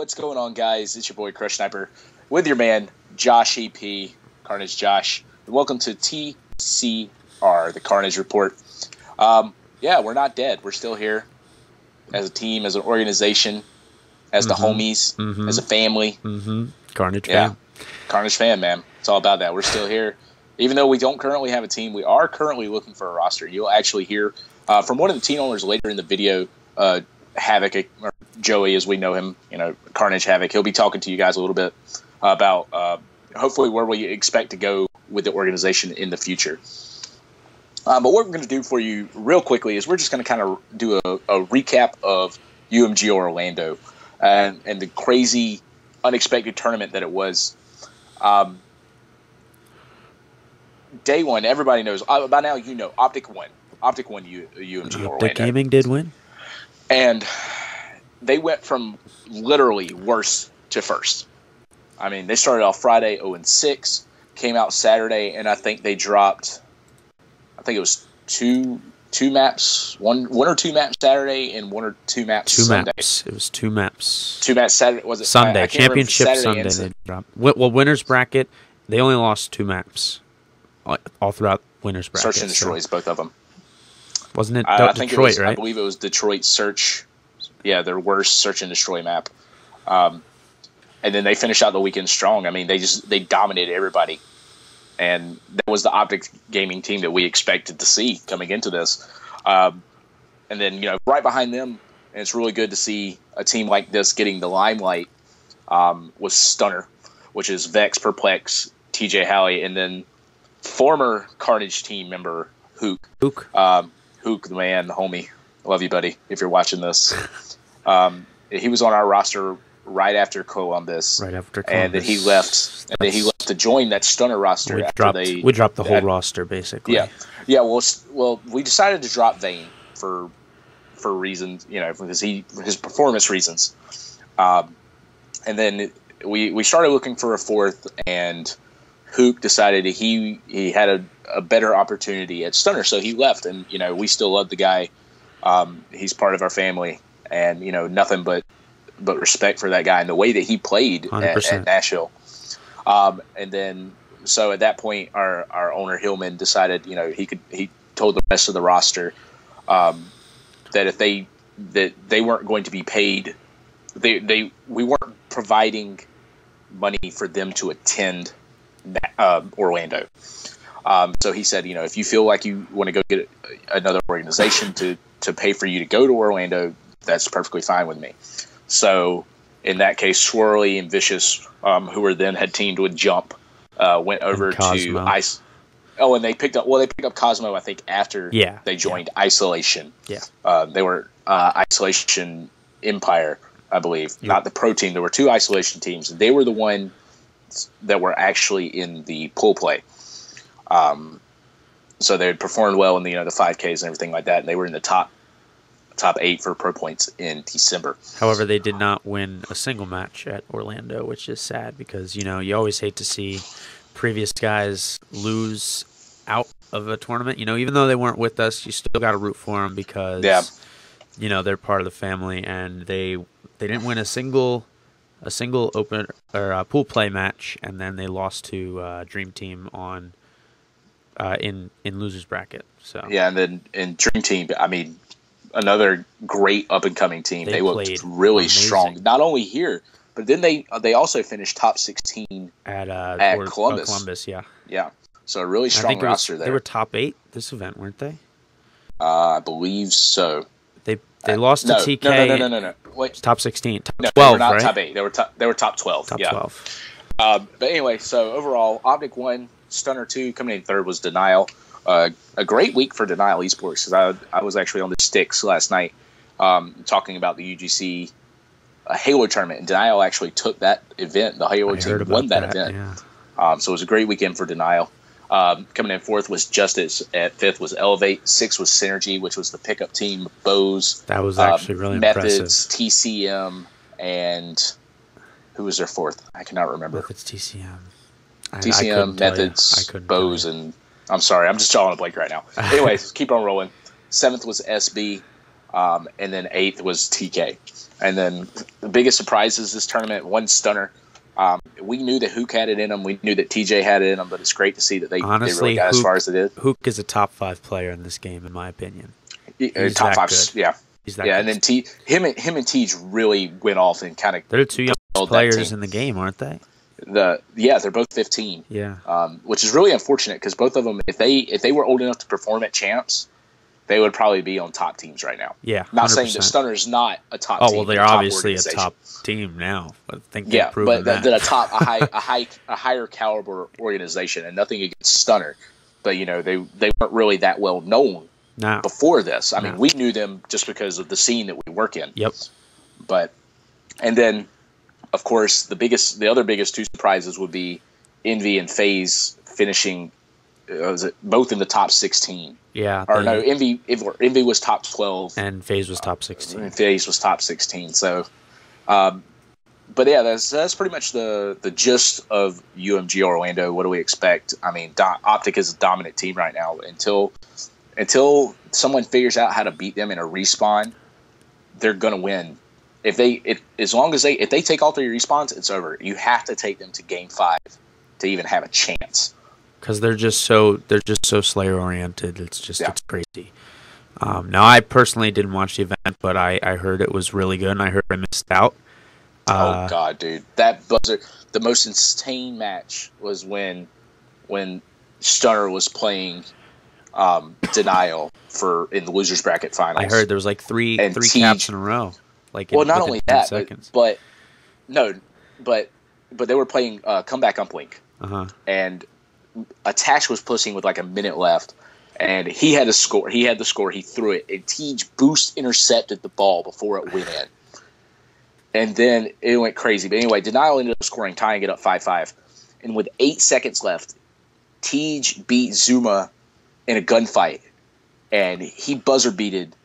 what's going on, guys? It's your boy Crush Sniper with your man Josh EP, Carnage Josh. And welcome to TCR, the Carnage Report. Yeah, we're not dead. We're still here as a team, as an organization, as the homies, as a family. Carnage fan. Carnage fan, man. It's all about that. We're still here. Even though we don't currently have a team, we are currently looking for a roster. You'll actually hear from one of the team owners later in the video, Havoc, or Joey as we know him, Carnage Havoc. He'll be talking to you guys a little bit about hopefully where we expect to go with the organization in the future. But what we're going to do for you real quickly is we're just going to kind of do a recap of UMG Orlando and the crazy, unexpected tournament that it was. Day one, everybody knows. By now, Optic won. Optic won UMG Orlando. Optic Gaming did win. And they went from literally worst to first. I mean, they started off Friday 0-6, came out Saturday, and I think they dropped, it was two maps, one or two maps Saturday and one or two maps Sunday. It was two maps. Two maps Saturday. Was it Sunday? Championship Sunday they dropped. Well, winners bracket, they only lost two maps all throughout winners bracket. Search and Destroys, both of them. Wasn't it I Detroit, think it was, right? I believe it was Detroit Search. Yeah, their worst Search and Destroy map. And then they finished out the weekend strong. I mean, they dominated everybody. And that was the Optic Gaming team that we expected to see coming into this. And then, right behind them, and it's really good to see a team like this getting the limelight, was Stunner, which is Vex, Perplex, TJ Halley, and then former Carnage team member Hook. Hook, the man, the homie. I love you, buddy, if you're watching this. He was on our roster right after Columbus. And then he left. And then he left to join that Stunner roster. We dropped the whole roster, basically. Yeah. Well, we decided to drop Vayne for reasons, because his performance reasons. And then we started looking for a fourth, and Hook decided he had a better opportunity at Stunner, so he left. And we still love the guy. He's part of our family, and nothing but respect for that guy and the way that he played at Nashville. And then so at that point, our owner Hillman decided he told the rest of the roster that if they weren't going to be paid, we weren't providing money for them to attend Orlando. So he said, if you feel like you want to go get another organization to pay for you to go to Orlando, that's perfectly fine with me. So in that case, Swirly and Vicious, who had teamed with Jump, went over to Ice. Oh, and they picked up Cosmo, I think, after they joined Isolation. Yeah. They were Isolation Empire, I believe, not the pro team. There were two Isolation teams. They were the ones that were actually in the pool play. So they had performed well in the 5Ks and everything like that, and they were in the top 8 for pro points in December. However, they did not win a single match at Orlando, which is sad because you always hate to see previous guys lose out of a tournament. Even though they weren't with us, you still got to root for them because they're part of the family, and they didn't win a single open or pool play match, and then they lost to Dream Team on in losers bracket. So and then in Dream Team, I mean, another great up and coming team. They looked really strong, not only here, but then they also finished top 16 at Columbus. Columbus, yeah. So a really strong roster there. They were top 8 this event, weren't they? I believe so. They lost to TK. No. Wait. Top 16. Top 12, they were not right? top 8. They were top 12. Top 12. But anyway, so overall, Optic won. Stunner 2. Coming in third was Denial. A great week for Denial Esports, because I was actually on the sticks last night talking about the UGC Halo tournament, and Denial actually took that event. The Halo team won that event. Yeah. So it was a great weekend for Denial. Coming in fourth was Justice. At fifth was Elevate. Sixth was Synergy, which was the pickup team of Bose. That was actually really Methods, impressive. TCM, and who was their fourth? I cannot remember. Methods, TCM. TCM, Methods, Bose, and I'm sorry, I'm just drawing a blank right now. Anyways, keep on rolling. Seventh was SB. and then 8th was TK. And then the biggest surprises this tournament, one Stunner. We knew that Hook had it in them. We knew that TJ had it in them, but it's great to see that they really got as far as they did. Hook is a top 5 player in this game, in my opinion. He's top 5, good. Yeah. He's that good. And then him and Tej really went off and kind of. They're 2 young players in the game, aren't they? They're both 15. Yeah. Which is really unfortunate because both of them, if they were old enough to perform at champs, they would probably be on top teams right now. Yeah. 100%. Not saying that Stunner's not a top team. Oh well, they're obviously a top team now. I think they've proven that. a higher caliber organization, and nothing against Stunner, but they weren't really that well known before this. I mean, we knew them just because of the scene that we work in. Yep. And then, of course, the other biggest 2 surprises would be Envy and FaZe finishing. Was it both in the top 16? Yeah. Envy was top 12 and FaZe was top 16. And FaZe was top 16. So, but yeah, that's pretty much the gist of UMG Orlando. What do we expect? I mean, Optic is a dominant team right now. Until someone figures out how to beat them in a respawn, they're gonna win. If they take all 3 respawns, it's over. You have to take them to game 5 to even have a chance. Because they're just so Slayer oriented. It's crazy. Now I personally didn't watch the event, but I heard it was really good, and I heard I missed out. Oh god, dude, that buzzer! The most insane match was when Stunner was playing Denial in the losers bracket finals. I heard there was like three caps in a row. Not only that, but they were playing comeback uplink, and Attach was pushing with like a minute left, and he had the score. He threw it, and Tej boost intercepted the ball before it went in, and then it went crazy. But anyway, Denial ended up scoring, tying it up 5-5, and with 8 seconds left, Tej beat Zuma in a gunfight, and he buzzer beated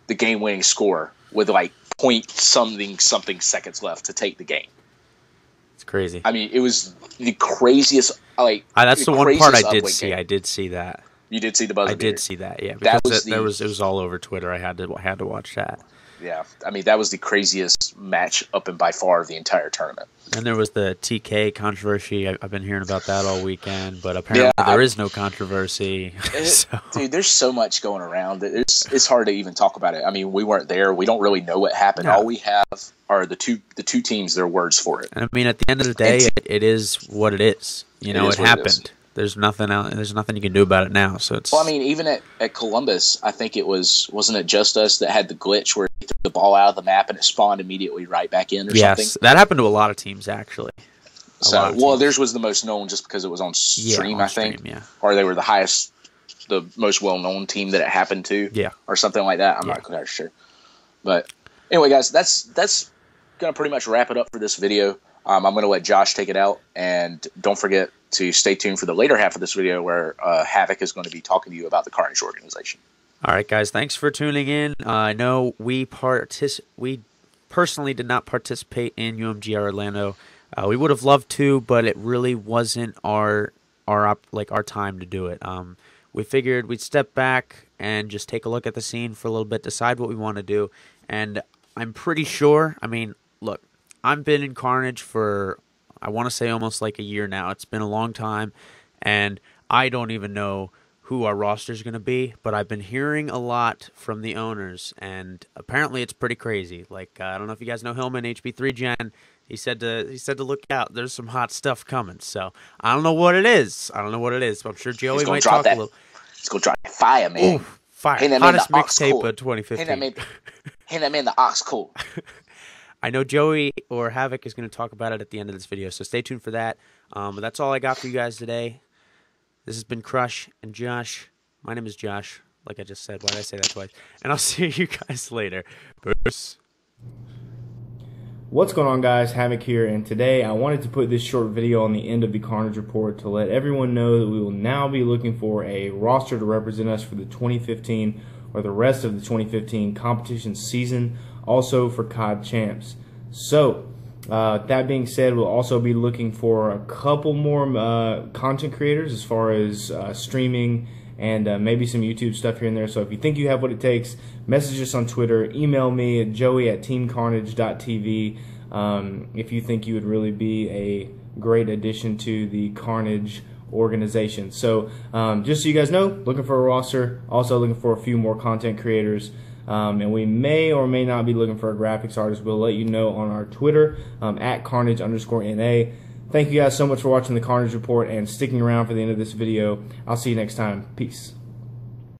the game-winning score with like point something seconds left to take the game. It's crazy. I mean, it was the craziest. That's the one part I did see. Game. I did see that. You did see the buzzer. I did see that. Yeah, because it was all over Twitter. I had to watch that. Yeah, I mean that was the craziest match up and by far of the entire tournament. And there was the TK controversy. I've been hearing about that all weekend, but apparently there is no controversy. Dude, there's so much going around. It's hard to even talk about it. I mean, we weren't there. We don't really know what happened. No. All we have are the two teams, their words for it. And I mean, at the end of the day, it is what it is. It happened. There's nothing out. There's nothing you can do about it now. So it's. Well, I mean, even at Columbus, I think wasn't it just us that had the glitch where he threw the ball out of the map and it spawned immediately right back in or something? Yes, that happened to a lot of teams actually. Theirs was the most known just because it was on stream, I think. Yeah. Or they were the most well-known team that it happened to. Yeah. Or something like that. I'm not quite sure. But anyway, guys, that's gonna pretty much wrap it up for this video. I'm going to let Josh take it out, and don't forget to stay tuned for the later half of this video where Havoc is going to be talking to you about the Carnage organization. All right, guys, thanks for tuning in. I know we personally did not participate in UMG Orlando. We would have loved to, but it really wasn't our time to do it. We figured we'd step back and just take a look at the scene for a little bit, decide what we want to do, and I'm pretty sure. I mean, look. I've been in Carnage for, I want to say, almost like a year now. It's been a long time, and I don't even know who our roster is going to be, but I've been hearing a lot from the owners, and apparently it's pretty crazy. I don't know if you guys know Hillman, HB3 Gen. He said to look out. There's some hot stuff coming, so I don't know what it is. But I'm sure Joey might talk a little. He's going to drop fire, man. Ooh, fire. Hottest mixtape of 2015. Hit that man the ox cool. I know Joey or Havoc is going to talk about it at the end of this video, so stay tuned for that. But that's all I got for you guys today. This has been Crush and Josh. My name is Josh, like I just said. Why did I say that twice? And I'll see you guys later. Peace. What's going on, guys? Havoc here, and today I wanted to put this short video on the end of the Carnage report to let everyone know that we will now be looking for a roster to represent us for the 2015 or the rest of the 2015 competition season, also for COD Champs. So, that being said, we'll also be looking for a couple more content creators as far as streaming and maybe some YouTube stuff here and there. So if you think you have what it takes, message us on Twitter, email me at joey@teamcarnage.tv if you think you would really be a great addition to the Carnage organization. So just so you guys know, looking for a roster, also looking for a few more content creators, and we may or may not be looking for a graphics artist. We'll let you know on our Twitter at Carnage_NA. Thank you guys so much for watching the Carnage Report and sticking around for the end of this video. I'll see you next time. Peace.